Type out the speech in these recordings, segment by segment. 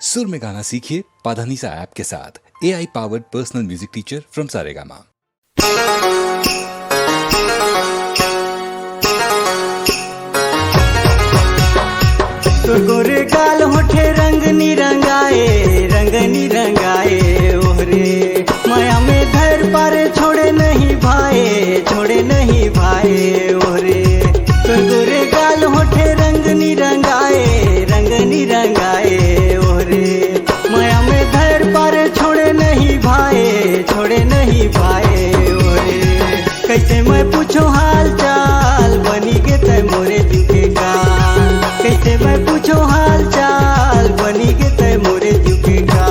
सुर में गाना सीखिए पाधानीसा ऐप के साथ। AI powered personal music teacher from Saregama. गोरे गाल होठे रंग निरंगाए ओहरे माया में धर पारे छोड़े नहीं भाए ओहरे गोरे गाल होठे रंग निरंगाए ओहरे माया में धर पारे छोड़े नहीं भाए ओहरे कैसे मैं पूछो हाल चाल बनी के तय मोरे जुके का कैसे मैं पूछो हाल चाल बनी के तय मोरे जुके का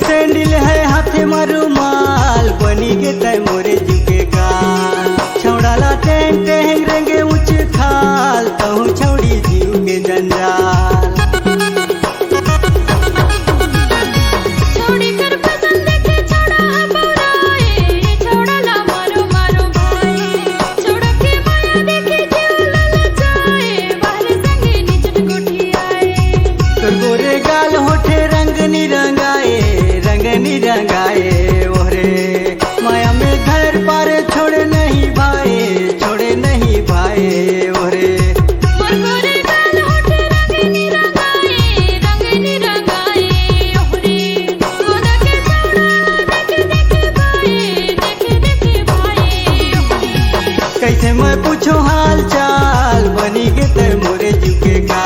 सैंडल है हाथे मारूमाल बनी के तय मोरे जुके का छौड़ाला टेंग टेंग रंगे ऊंच खाल कहूँ छौड़ी जीव के जंजाल गोरे गाल होठे रंग निरंगाए ओहरे माया में घर पारे छोड़े नहीं भाए ओहरे कैसे मैं पूछो हाल चाल बनी के तय मोरे जुके का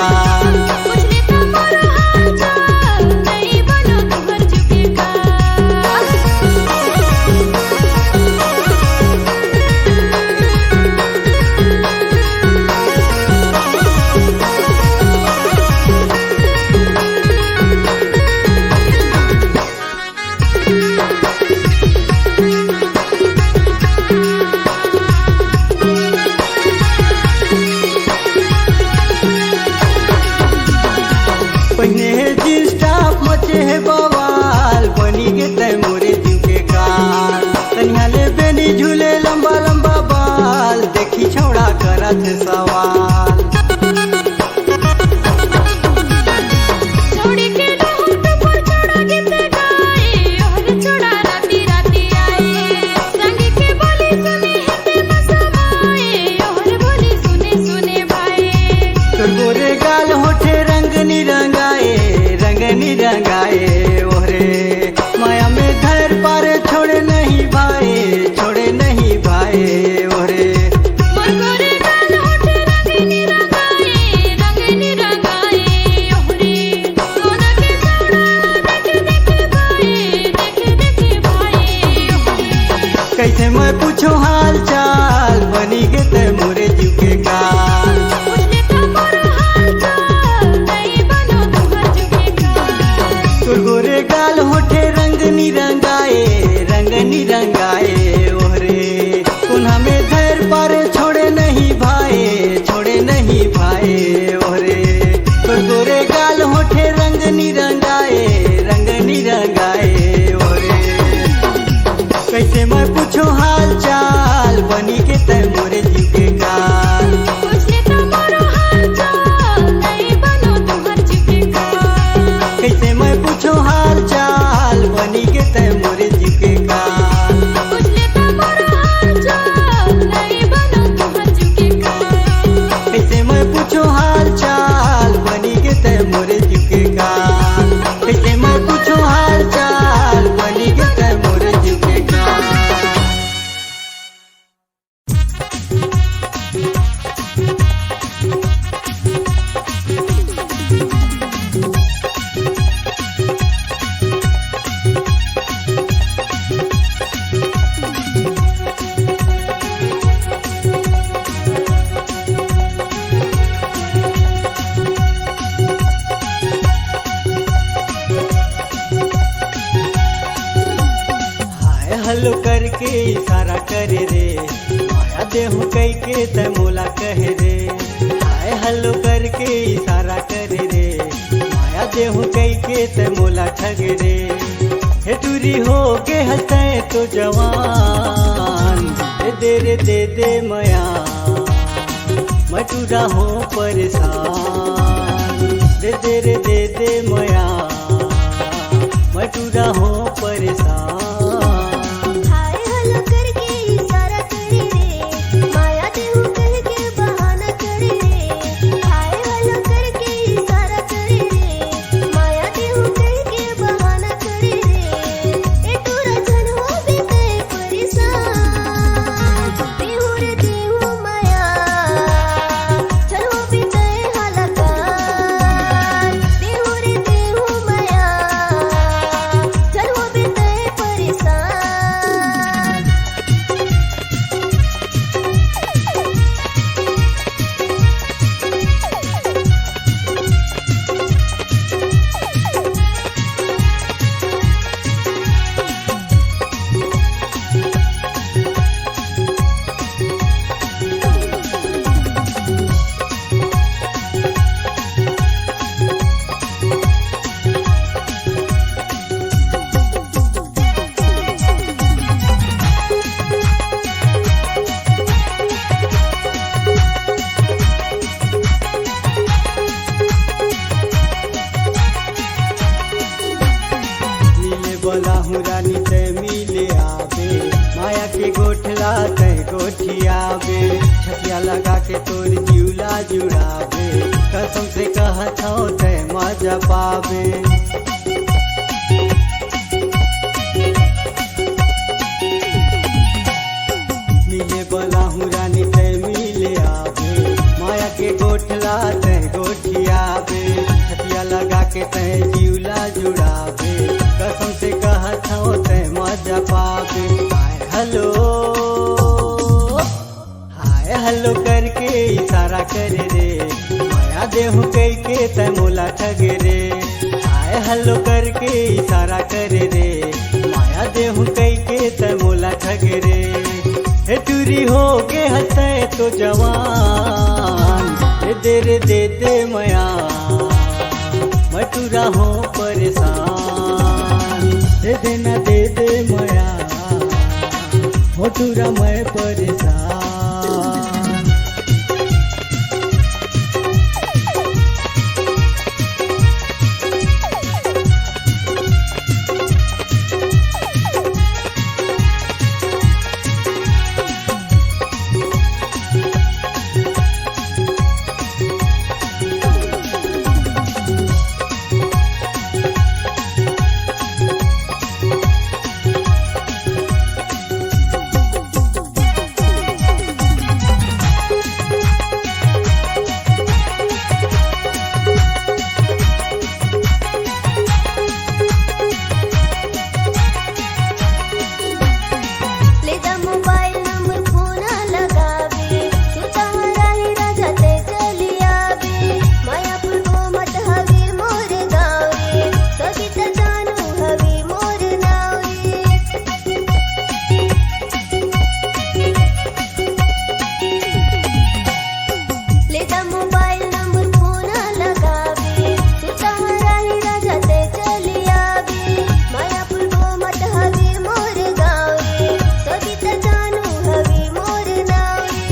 पहिने है जींस टॉप मचे है बवाल बनी के तय मोरे जुके काल तनिया ले बेनी झूले लंबा बाल देखी छौड़ा करत है सवाल गोरे गाल होठे रंग निरंगाए ओहरे माया में घर पारे छोड़े नहीं भाए ओहरे कैसे मैं पूछो हाल चाल बनी के तय मोरे जुके का गोरे गाल होठे रंग निरंगाए ओहरे पुनः में धर पारे छोड़े नहीं भाए ओहरे गोरे गाल होठे रंग निरंगाए ओहरे कैसे मैं पूछो हाल चाल बनी के तय मोरे जुके का कैसे मैं पूछो हाल चाल बनी के तय मोरे जुके का कैसे मैं पूछो हाल चाल बनी के तय मोरे हल्लो करके इशारा करे रे, माया देहू कई के त मोला कहे रे। हाय हल्लो करके इशारा करे रे, माया देहू कई के त मोला ठग रे। हे टूरी हो के हंसे तो जवान, दे दे मया मटूरा हो परेशान। दे दे मया मटूरा हो परेशान। हाय हल्लो करके इशारा करे रे, माया देहू कह के बहाना करे रे। हाय हल्लो करके इशारा करे रे, माया देहू कह के बहाना करे रे। ए टूरा जन हो बीते परेशान, देहू रे देहू माया जन हो बीते हलाकान। देहू रे देहू माया जन हो बीते परेशान। मिले बोला हूँ रानी ते मिले आवे, माया के गोठला ते गोठी आवे। छतिया लगा के तोर जिउला जुड़ावे, कसम से कहत हूँ ते मजा पावे। मिले बोला हूँ रानी ते मिले आवे, माया के गोठला ते गोठी आवे। छतिया लगा के ते जिउला जुड़ावे, कसम से कहत हूँ ते मजा पावे। हाय हल्लो करके इशारा करे रे, माया देहू कई के ते मोला ठग रे। हाय हल्लो करके इशारा करे रे, माया देहू कई के ते मोला ठग रे। हे टूरी हो के हंसे तो जवान, दे दे मया मटूरा हो परेशान। दे देना दे दे मया मटूरा मैं परेशान। ले जा मोबाइल नंबर फोन लगावे, तू तहरा ही राजा ते चली आवे। मायापुर को मत हवी मोर गाँव रे, सविता जानू हवी मोर नाव रे। ले जा मोबाइल नंबर फोन लगावे, तू तहरा ही राजा ते चली आवे। मायापुर को मत हवी मोर गाँव रे, सविता जानू हवी मोर नाव रे।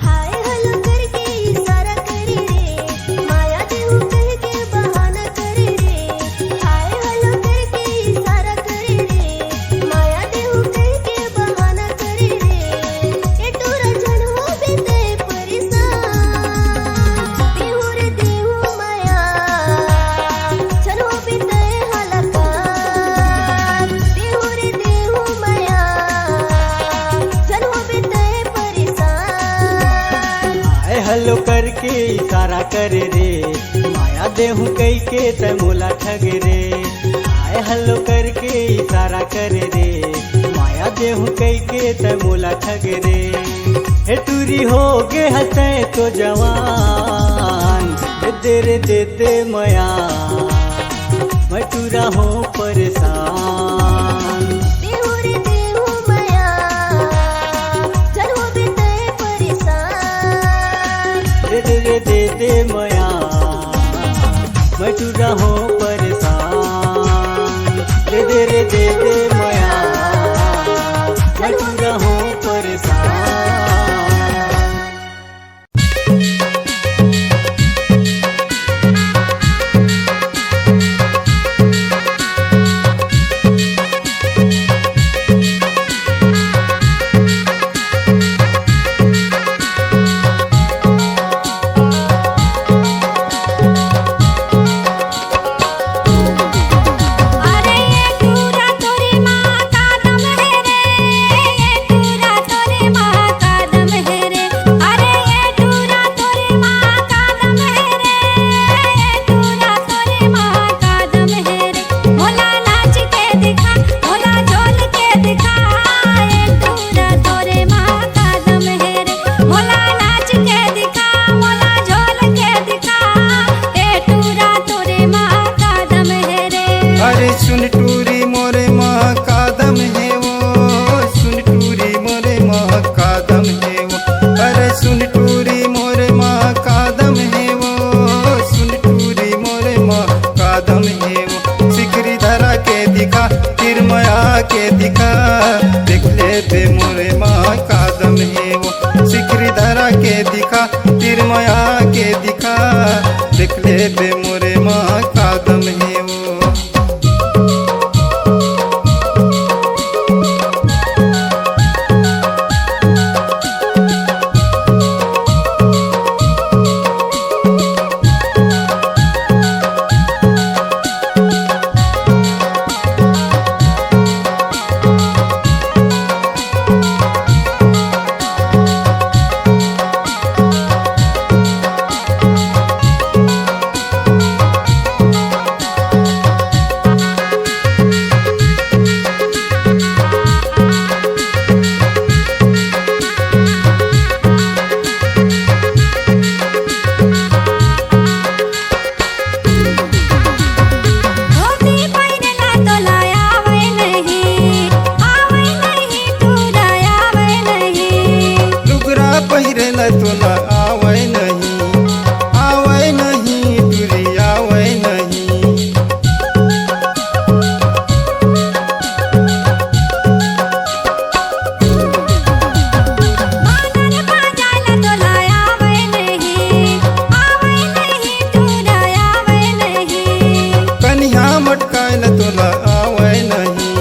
हाय हल्लो करके इशारा करे रे, माया देहू कह के बहाना करे रे। हाय हल्लो करके इशारा करे रे, माया देहू कह के बहाना करे रे। ए टूरा जन हो बीते परेशान, देहू रे देहू माया जन हो बीते हलाकान। देहू रे देहू माया जन हो बीते परेशान। हाय हल्लो करके इशारा करे रे, माया देहू कई के त मोला ठग रे। हाय हल्लो करके इशारा करे रे, माया देहू कई के त मोला ठग रे। हे टूरी हो के हंसे तो जवान, दे दे मया मैं तू रहो परेशान। देहू रे देहू माया जन हो बेटे परेशान। दे दे रे दे दे मया मैं तू रहो परेशान। दे दे रे दे दे मया मैं तू रहो परेशान। अरे ये टूरा तोरी माँ का दम है रे, ये टूरा तोरी माँ का दम है रे। अरे ये टूरा तोरी माँ का दम है रे, ये टूरा तोरी माँ का दम है रे। भोला नाच के दिखा, भोला झोल के दिखा, ये टूरा तोरी माँ का दम है रे। भोला नाच के दिखा, भोला झोल के दिखा, ये टूरा तोरी माँ का दम है रे। अरे सुन टूरी मोरे माँ का दम है वो, सुन टूरी मोरे माँ का दम है वो। अरे सुन टूरी मोरे माँ का दम है वो, सुन टूरी मोरे माँ का दम है वो। सिकरी धरा के दिखा, तिरमया के दिखा, देख ले बे मोरे माँ का दम है वो। सिकरी धरा के दिखा, तिरमया के दिखा, देख ले बे मोरे माँ का दम है वो। धोती पहिरला तोला आवे नहीं, आवे नहीं टूरा आवे नहीं। लुगरा पहिरेला तोला आवै नहीं, आवै नहीं टूरी आवै नहीं। मानर पाजाला तोला आवे नहीं, आवे नहीं टूरा आवे नहीं। कन्या मटकायला तोला आवै नहीं,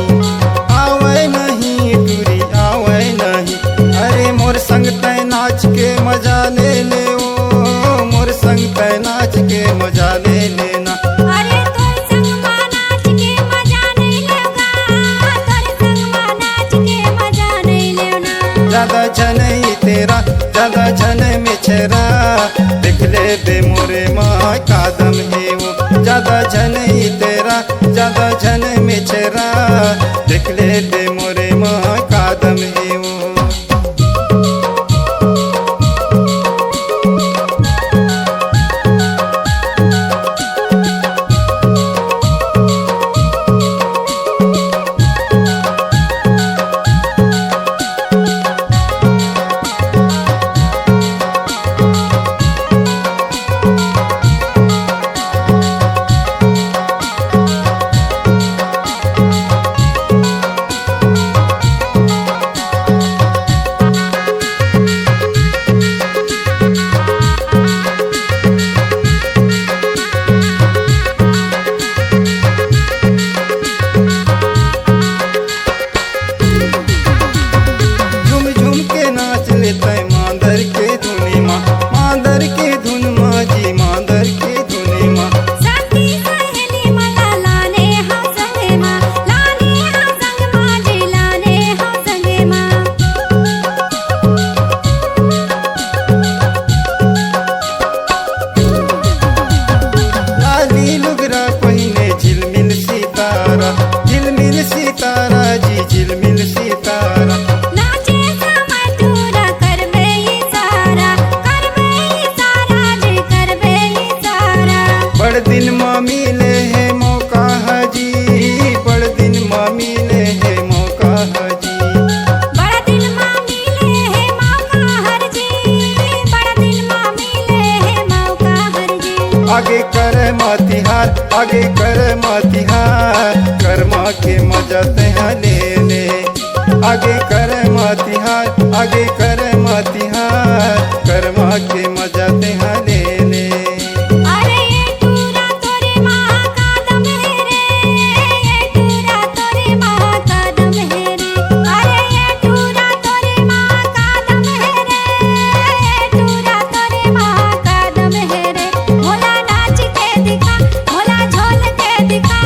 आवै नहीं टूरी आवै नहीं। अरे मोर संग तै नाच के मजा ले ले ओ, मोर संग तै नाच के मजा ले लेना। अरे तोर संग माँ नाच के मजा नहीं लेगा, तोर संग माँ नाच के मजा नहीं लेना। ज्यादा छनई तेरा, ज्यादा छन में छेरा, देख ले बे मोरे माँ का दम है वो। ज्यादा छनई तेरा, ज्यादा छन में छेरा, देख ले बे मोरे माँ का दम है वो। आगे कर मतिहार, आगे कर मतिहार, कर्मा के मजा तेहा ले ले। आगे कर मतिहार, आगे कर मतिहार, कर्मा के मजा तेहा ले ले। अरे ये टूरा तोरे महाकादम है रे, ये टूरा तोरे महाकादम है रे। अरे ये टूरा तोरे महाकादम है रे, ये टूरा तोरे महाकादम है रे। भोला नाच के दिखा, भोला झोल के दिखा,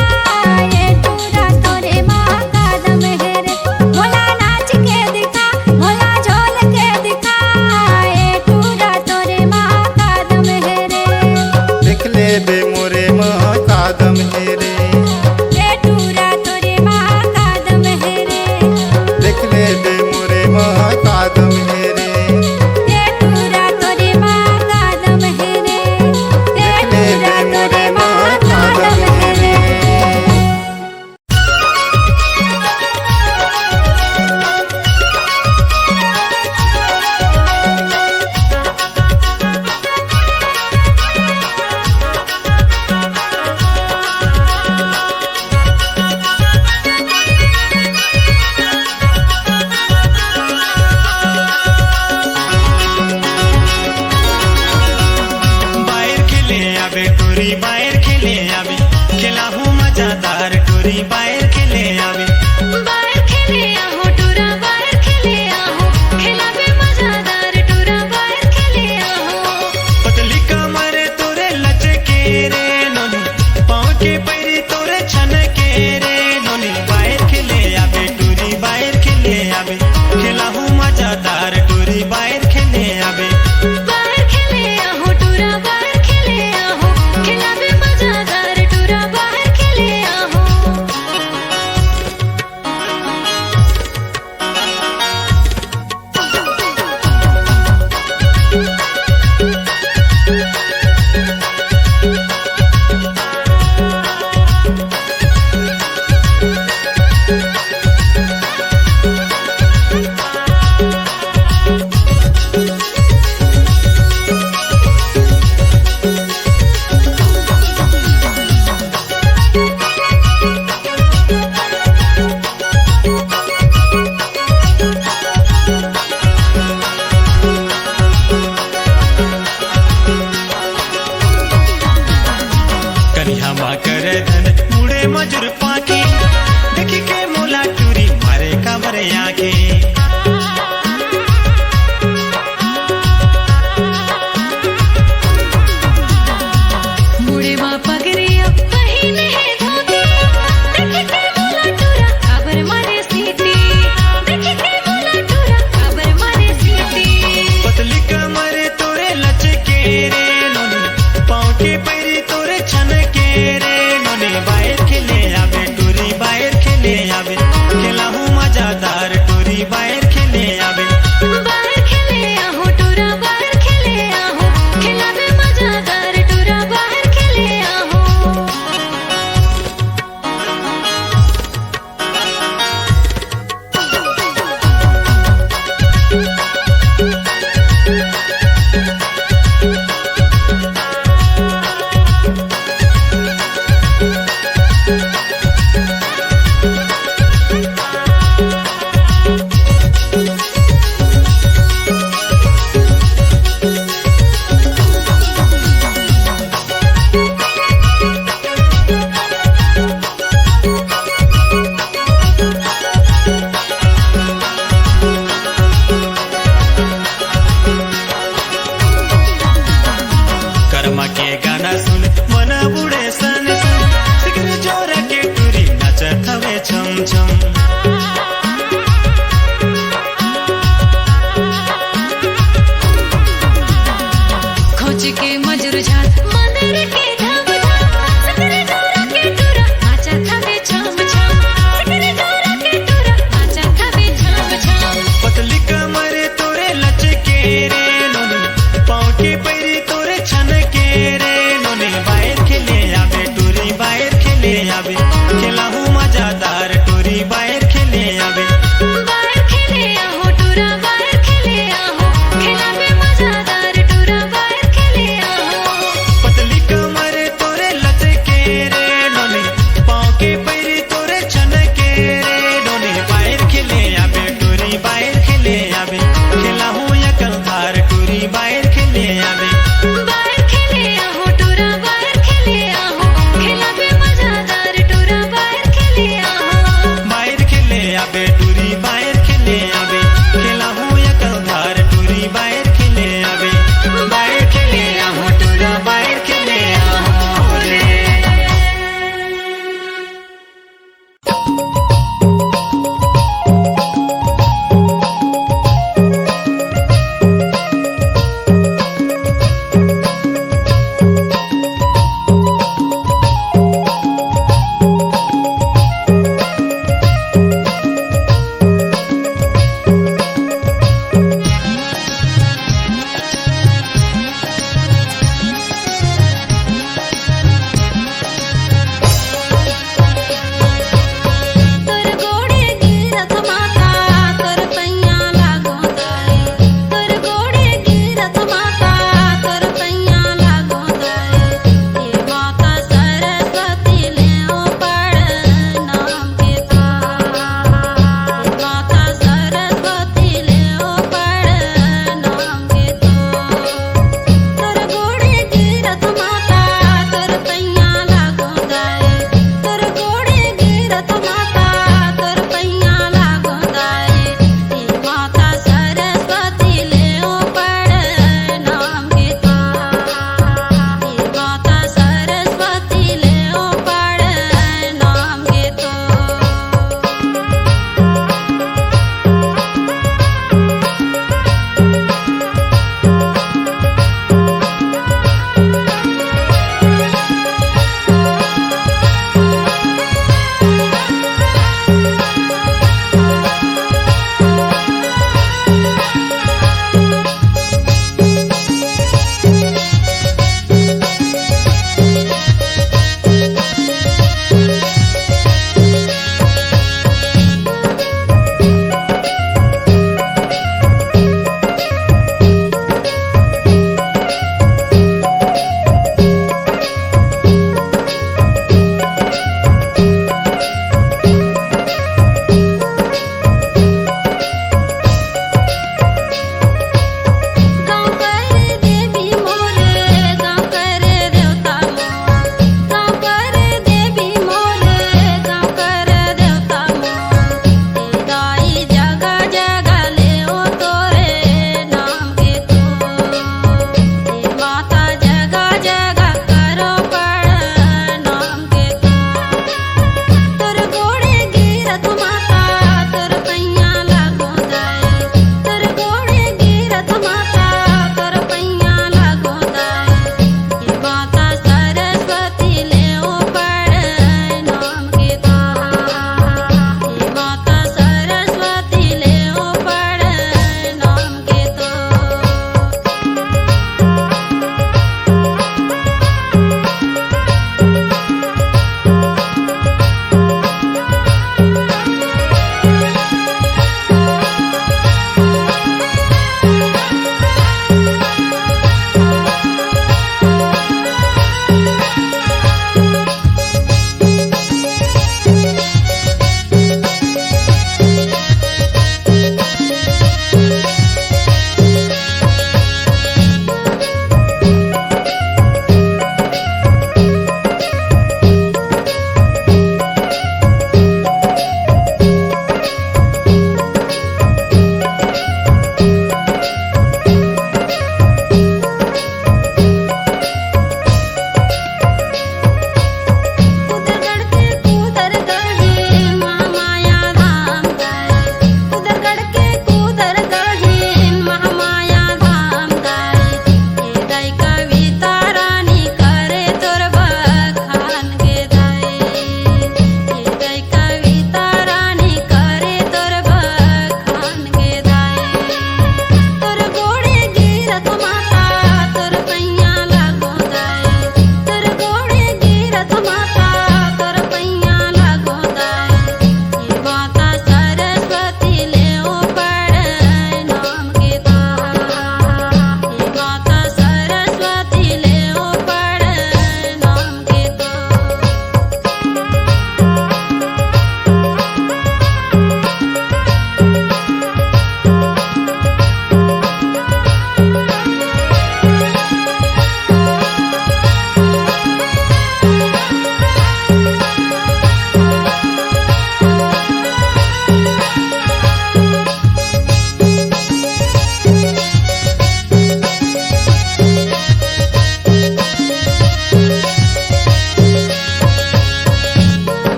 ये टूरा तोरे महाकादम है रे। भोला नाच के दिखा, भोला झोल के दिखा, ये टूरा तोरे महाकादम है रे। देख ले बे मोरे महाकादम है रे, ये टूरा तोरे महाकादम है रे। देख ले बे मोरे महाकादम है रे। ये टूरा तोरे महाकादम है रे, ये टूरा तोरे महाकादम है रे। बाहेर खेले आवे टोरी, बाहेर खेले आवे, खेला हूँ मजादार टोरी, बाहेर खेले आवे। बाहर खेले आहो टूरा, बाहर खेले आहो, खेला बे मजादार टूरा, बाहर खेले आहो। पतली कमर तोरे लचके रे नोनी, पाँव के पैरी तोरे छन के रे नोनी, बाहेर खेले आवे टोरी, बाहेर खेले आवे, खेला हूँ मजादार टोरी, बाहेर खेले आवे। बाहर खेले आहो टूरा, बाहर खेले आहो, खेला बे मजादार टूरा, बाहर खेले आहो। कन्या माँ करे धन मुड़े मजूर पाके, देखी के मोला टूरी मारे कमरे आके। मुड़े माँ पगड़िया पहिने है धोती, देख के मोला टूरा खबर मारे सीटी, देख के मोला टूरा खबर मारे सीटी। पतली कमर तोरे लचके रे नोनी, पाँव के पैरी तोरे छन के रे नोनी, बाहेर खेले आवे टूरी, बाहेर खेले आवे, खेला हूँ मजादार टूरी, बाहेर खेले आवे। बाहर खेले आहो टूरा, बाहर खेले आहो, खेला बे मजादार टूरा, बाहर खेले आहो। कर्मा के गाना सुन मन बुढ़े सन सन, सिगर जोर के टूरी नाचत हवे छम छम। खोज के मजूर झाल मंदिर के धाम धाम, सकरे जोरा के टूरा नाचा थावे छम छम, सकरे जोरा के टूरा नाचा थावे छम छम। पतली कमर तोरे लचके रे नोनी, पाँव के पैरी तोरे छन के रे नोनी, बाहेर खेले आवे टूरी, बाहेर खेले आवे, खेला हूँ मजादार टूरी, बाहेर खेले आवे। बाहर खेले आहो टूरा, बाहर खेले आहो, खेला बे मजादार टूरा, बाहर खेले आहो। पतली कमर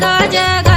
जग जग